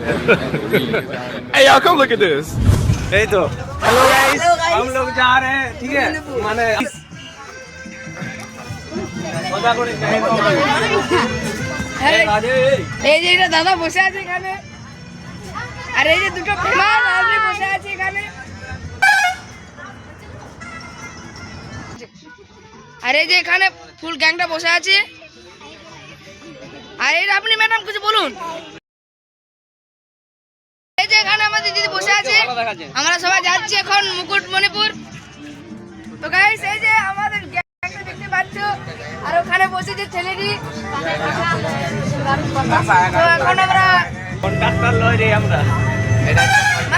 Hey y'all, come look at this. এই তো hello guys हम लोग जा रहे हैं ठीक है মানে মজা করে এই যে এটা দাদা বসে আছে এখানে আর এই যে দুটো ফেমাস আপনি বসে আছে এখানে আর এই যে এখানে ফুল গ্যাংটা বসে আছে আর এই আপনি ম্যাডাম কিছু বলুন এই যে এখানে আমাদের দিদি বসে আছে আমরা সবাই যাচ্ছি এখন মুকুটমণিপুর তো গাইস এই যে আমাদের গ্যাংটা দেখতে পাচ্ছ আর ওখানে বসে যে ছেলেটি তো এখন আমরা কন্ডাক্টর লয় রে আমরা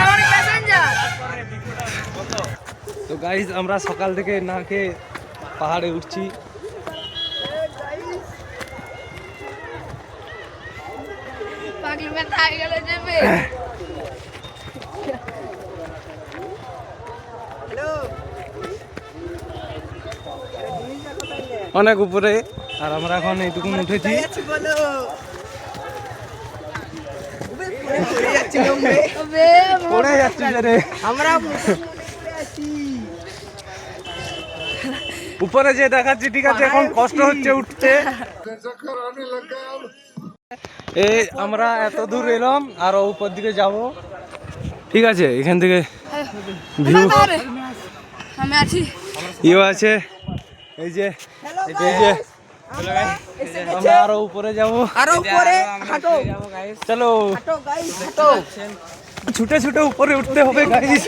অনেক প্যাসেঞ্জার তো গাইস আমরা সকাল থেকে না খেয়ে পাহাড়ে উঠছি পাগলি ব্যথা হয়ে গেল যাবে অনেক উপরে আর আমরা এখন এইটুকুন উঠেছি পড়ে যাচ্ছি রে আমরা উপরে যে দেখাচ্ছি ঠিক আছে এখন কষ্ট হচ্ছে উঠতে এই আমরা এত দূর এলাম আর উপর দিকে যাব ঠিক আছে এখান থেকে ভিউ আমি আছি ইও আছে এই যে এই যে আমরা আরো উপরে যাব আরো উপরে হাঁটো চলো হাঁটো গাইস হাঁটো ছুটে ছুটে উপরে উঠতে হবে গাইস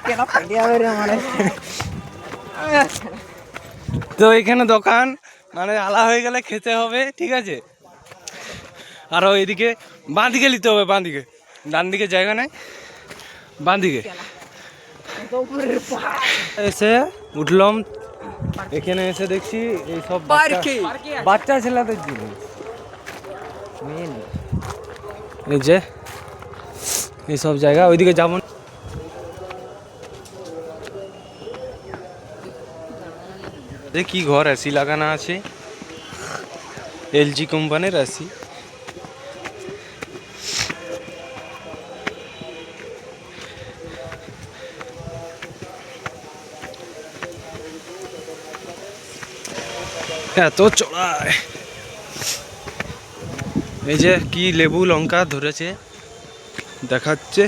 কেন ফাটিয়া বেরে মানে তো এখানে দোকান মানে আলা হয়ে গেলে খেতে হবে ঠিক আছে আর এইদিকে বাঁ দিকে নিতে হবে বাঁ দিকে ডান দিকে জায়গা নাই বাঁ দিকে এসে উঠলাম এখানে এসে দেখছি এই সব বাচ্চা ছেলেদের জিনিস এই যে এইসব জায়গা ওইদিকে যাবো কি ঘর এসি লাগানো আছে এলজি কোম্পানির এসি এত চড়ায় এই যে কি লেবু লঙ্কা ধরেছে দেখাচ্ছে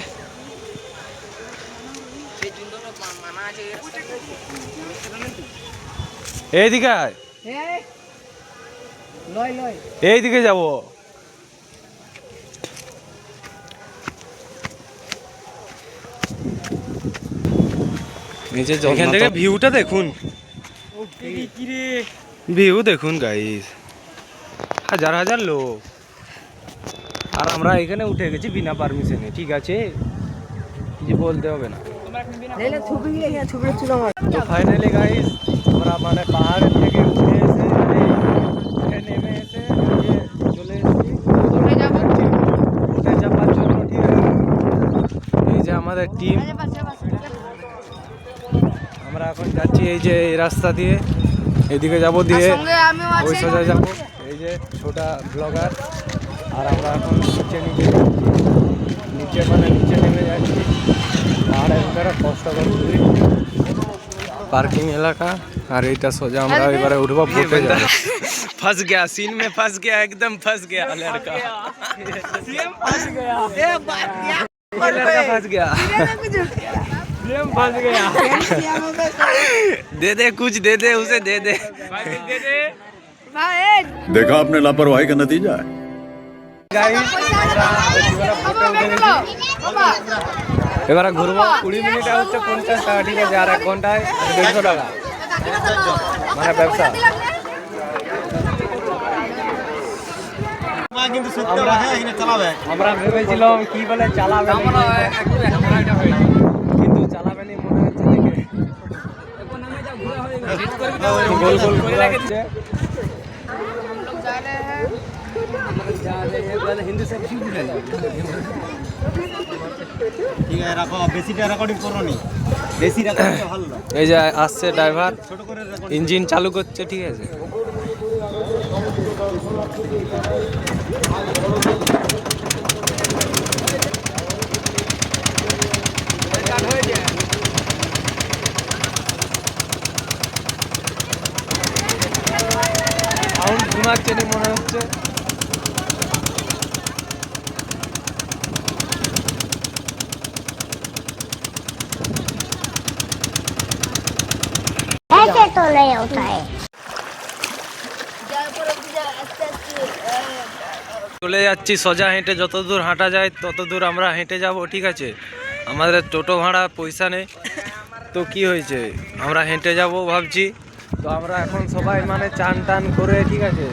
এইদিকে আয় এইদিকে যাবো এখান থেকে ভিউটা দেখুন ভিউ দেখুন গাইস হাজার হাজার লোক আর আমরা এখানে উঠে গেছি বিনা পারমিশনে ঠিক আছে কিছু বলতে হবে না তো ফাইনালি গাইস আমরা মানে পাহাড় থেকে উঠে এসে নেমে এসে চলে এসেছি উঠে যাবার জন্য ঠিক আছে এই যে আমাদের টিম আমরা এখন যাচ্ছি এই যে এই রাস্তা দিয়ে এদিকে যাবো দিয়ে ওই সোজা যাবো এই যে ছোটা ব্লগার আর আমরা এখন নিচে মানে নিচে নেমে যাচ্ছি পাহাড়ের ভিতরে কষ্ট করে পার্কিং এলাকা আর এইটা সোজা আমরা এবারে উঠবো বোটে যাবো फंस गया सीन में फंस गया एकदम फंस गया लड़का लड़का फंस गया फंस गया दे कुछ दे दे उसे दे दे देखा आपने लापरवाही का नतीजा है এবারে ঘুরবো 20 মিনিট হচ্ছে 50 টাকা ঠিক আছে আর 1 ঘন্টায় 150 টাকা মানে ব্যবসা আমরা ভেবেছিলাম কি বলে চালাবে কিন্তু চালাবে না মনে হচ্ছে দেখে গোল গোল করে রাখছে हिंदी से ঠিক আছে রাখো বেশিটা রেকর্ডিং করো নি বেশি রেকর্ডিং ভালো না এই যে আসছে ড্রাইভার ইঞ্জিন চালু করছে ঠিক আছে মারছে নি মনে হচ্ছে। ऐसे तो नहीं होता है। চলে যাচ্ছি সোজা হেঁটে, যত দূর হাঁটা যায় তত দূর আমরা হেঁটে যাব, ঠিক আছে। আমাদের টোটো ভাড়া পয়সা নেই, তো কি হয়েছে, আমরা হেঁটে যাব ভাবছি। তো আমরা এখন সবাই মানে চান টান করে, ঠিক আছে,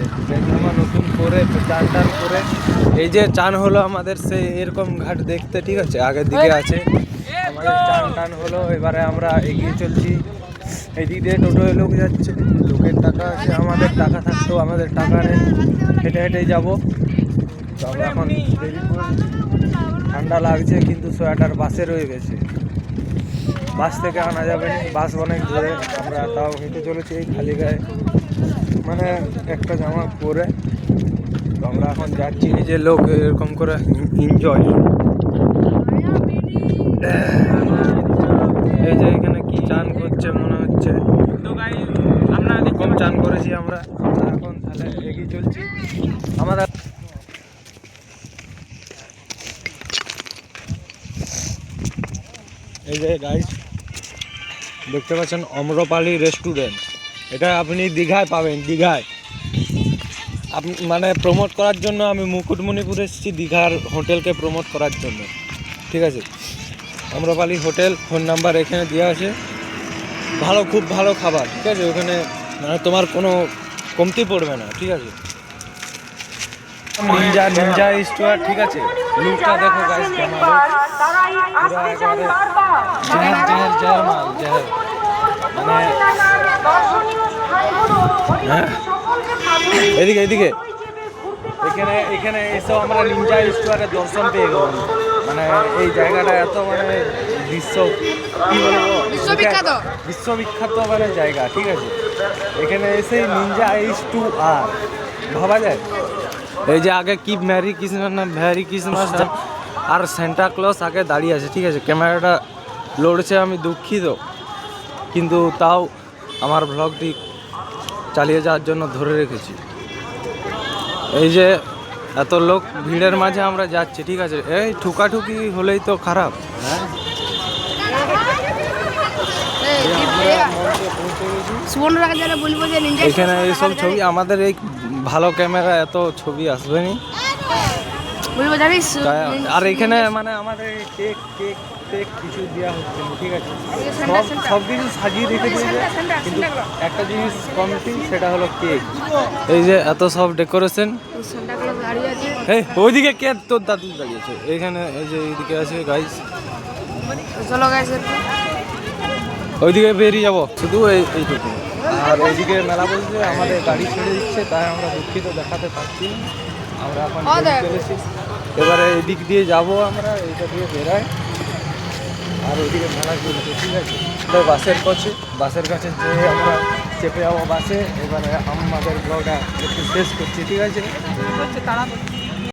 জামা নতুন করে চান টান করে, এই যে চান হলো আমাদের সেই এরকম ঘাট দেখতে, ঠিক আছে, আগের দিকে আছে আমাদের চান টান হলো। এবারে আমরা এগিয়ে চলছি, এই দিক দিয়ে টোটো লোক যাচ্ছে, লোকের টাকা আছে, আমাদের টাকা থাকতেও আমাদের টাকা নেই, হেঁটে হেঁটেই যাবো। তো আমরা এখন দেরি করছি, ঠান্ডা লাগছে কিন্তু সোয়েটার বাসে রয়ে গেছে, বাস থেকে আনা যাবে না, বাস অনেক দূরে। আমরা তাও হেঁটে চলেছি এই খালি গায়ে, মানে একটা জামা পরে। তো আমরা এখন যাচ্ছি, যে লোক এরকম করে এনজয়। এই যে এখানে কি চান করছে মনে হচ্ছে, আমরা এরকম চান করেছি আমরা এখন তাহলে এগিয়ে চলছি আমাদের। এই যে গাইস দেখতে পাচ্ছেন অম্রপালি রেস্টুরেন্ট, এটা আপনি দীঘায় পাবেন, দীঘায়। আপনি মানে প্রমোট করার জন্য আমি মুকুটমণিপুর এসেছি, দীঘার হোটেলকে প্রমোট করার জন্য, ঠিক আছে। আম্রপালি হোটেল, ফোন নাম্বার এখানে দেওয়া আছে। ভালো, খুব ভালো খাবার, ঠিক আছে, ওখানে মানে তোমার কোনো কমতি পড়বে না, ঠিক আছে। নিনজা নিনজা স্টোর, ঠিক আছে, লুকটা দেখো গাইস কেমন, পুরো একেবারে জহর জহর জহর মাল, জহর মানে হ্যাঁ। এদিকে এদিকে এখানে এখানে এসব আমরা নিনজা স্টোরে দর্শন পেয়ে গেলাম, মানে এই জায়গাটা এত মানে কি বলবো, বিশ্ববিখ্যাত মানে জায়গা, ঠিক আছে। এখানে এসে নিনজা স্টোর ভাবা যায়। এই যে আগে কি ম্যারি ক্রিসমাস না ভ্যারি ক্রিসমাস আর সান্টা ক্লজ আগে দাঁড়িয়ে আছে, ঠিক আছে। ক্যামেরাটা লড়ছে, আমি দুঃখিত, কিন্তু তাও আমার ব্লগটি চালিয়ে যাওয়ার জন্য ধরে রেখেছি। এই যে এত লোক ভিড়ের মাঝে আমরা যাচ্ছি, ঠিক আছে, এই ঠুকাঠুকি হলেই তো খারাপ, হ্যাঁ। এখানে এইসব ছবি আমাদের এই ভালো ক্যামেরা এত ছবি আসবে নি, আর এখানে মানে আমাদের কেক কেক কেক কিছু দেওয়া হচ্ছে না, ঠিক আছে। সব কিছু সাজিয়ে রেখে দিয়েছে, কিন্তু একটা জিনিস কমতি, সেটা হলো কেক। এই যে এত সব ডেকোরেশন, এই ওইদিকে কে তোর দাদু দাঁড়িয়েছে, এখানে এই যে এইদিকে আছে গাইস, ওইদিকে বেরিয়ে যাবো শুধু এইটুকু। আর ওইদিকে মেলা বলছে, আমাদের গাড়ি ছেড়ে দিচ্ছে, তাই আমরা দুঃখিত, দেখাতে পারছি না। আমরা এখন চলেছি, এবারে এদিক দিয়ে যাব আমরা, এইটা দিয়ে বেরাই, আর ওইদিকে মেলা চলছে, ঠিক আছে। বাসের কাছে যে আমরা চেপে যাবো বাসে। এবারে আমাদের ব্লগটা একটু শেষ করছি, ঠিক আছে।